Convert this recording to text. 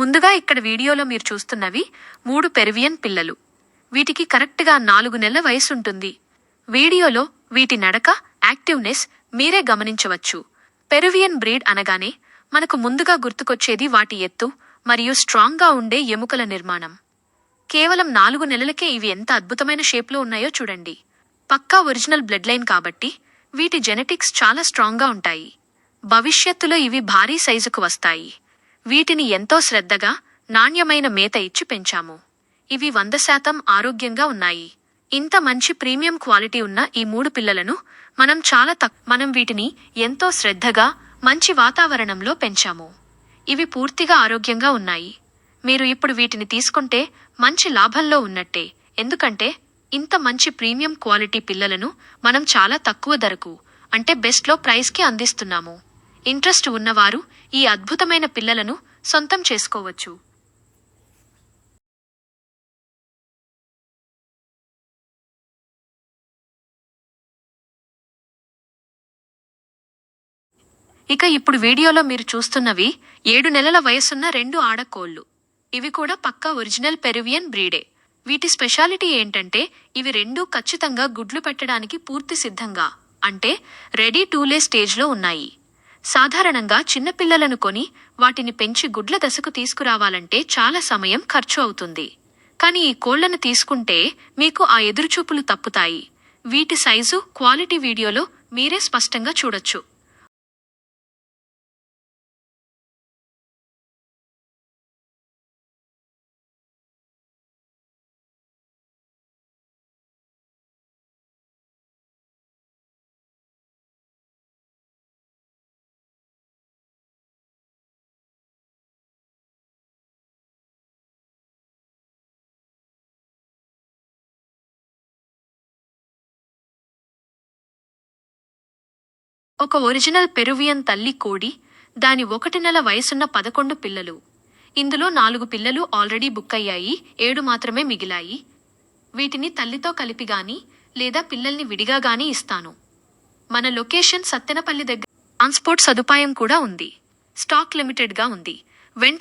ముందుగా ఇక్కడ వీడియోలో మీరు చూస్తున్నవి 3 పెరువియన్ పిల్లలు. వీటికి కరెక్ట్గా 4 నెలల వయసుంటుంది. వీడియోలో వీటి నడక, యాక్టివ్నెస్ మీరే గమనించవచ్చు. పెరువియన్ బ్రీడ్ అనగానే మనకు ముందుగా గుర్తుకొచ్చేది వాటి ఎత్తు మరియు స్ట్రాంగ్గా ఉండే ఎముకల నిర్మాణం. కేవలం 4 నెలలకే ఇవి ఎంత అద్భుతమైన షేప్లో ఉన్నాయో చూడండి. పక్కా ఒరిజినల్ బ్లడ్ లైన్ కాబట్టి వీటి జెనెటిక్స్ చాలా స్ట్రాంగ్గా ఉంటాయి. భవిష్యత్తులో ఇవి భారీ సైజుకు వస్తాయి. వీటిని ఎంతో శ్రద్ధగా, నాణ్యమైన మేత ఇచ్చి పెంచాము. ఇవి 100% ఆరోగ్యంగా ఉన్నాయి. ఇంత మంచి ప్రీమియం క్వాలిటీ ఉన్న ఈ 3 పిల్లలను మనం వీటిని ఎంతో శ్రద్ధగా, మంచి వాతావరణంలో పెంచాము. ఇవి పూర్తిగా ఆరోగ్యంగా ఉన్నాయి. మీరు ఇప్పుడు వీటిని తీసుకుంటే మంచి లాభంలో ఉన్నట్టే. ఎందుకంటే ఇంత మంచి ప్రీమియం క్వాలిటీ పిల్లలను మనం చాలా తక్కువ ధరకు, అంటే బెస్ట్లో ప్రైస్కి అందిస్తున్నాము. ఇంట్రెస్ట్ ఉన్నవారు ఈ అద్భుతమైన పిల్లలను సొంతం చేసుకోవచ్చు. ఇక ఇప్పుడు వీడియోలో మీరు చూస్తున్నవి 7 నెలల వయసున్న 2 ఆడకోళ్లు. ఇవి కూడా పక్కా ఒరిజినల్ పెరువియన్ బ్రీడే. వీటి స్పెషాలిటీ ఏంటంటే ఇవి రెండూ ఖచ్చితంగా గుడ్లు పెట్టడానికి పూర్తి సిద్ధంగా, అంటే రెడీ టు లే స్టేజ్లో ఉన్నాయి. సాధారణంగా చిన్నపిల్లలను కొని వాటిని పెంచి గుడ్ల దశకు తీసుకురావాలంటే చాలా సమయం ఖర్చు అవుతుంది. కానీ ఈ కోళ్లను తీసుకుంటే మీకు ఆ ఎదురుచూపులు తప్పుతాయి. వీటి సైజు, క్వాలిటీ వీడియోలో మీరే స్పష్టంగా చూడొచ్చు. ఒక ఒరిజినల్ పెరువియన్ తల్లి కోడి, దాని 1 నెల వయసున్న 11 పిల్లలు. ఇందులో 4 పిల్లలు ఆల్రెడీ బుక్ అయ్యాయి, 7 మాత్రమే మిగిలాయి. వీటిని తల్లితో కలిపి గాని లేదా పిల్లల్ని విడిగా గాని ఇస్తాను. మన లొకేషన్ సత్తెనపల్లి దగ్గర. ట్రాన్స్పోర్ట్ సదుపాయం కూడా ఉంది. స్టాక్ లిమిటెడ్గా ఉంది. వెంటనే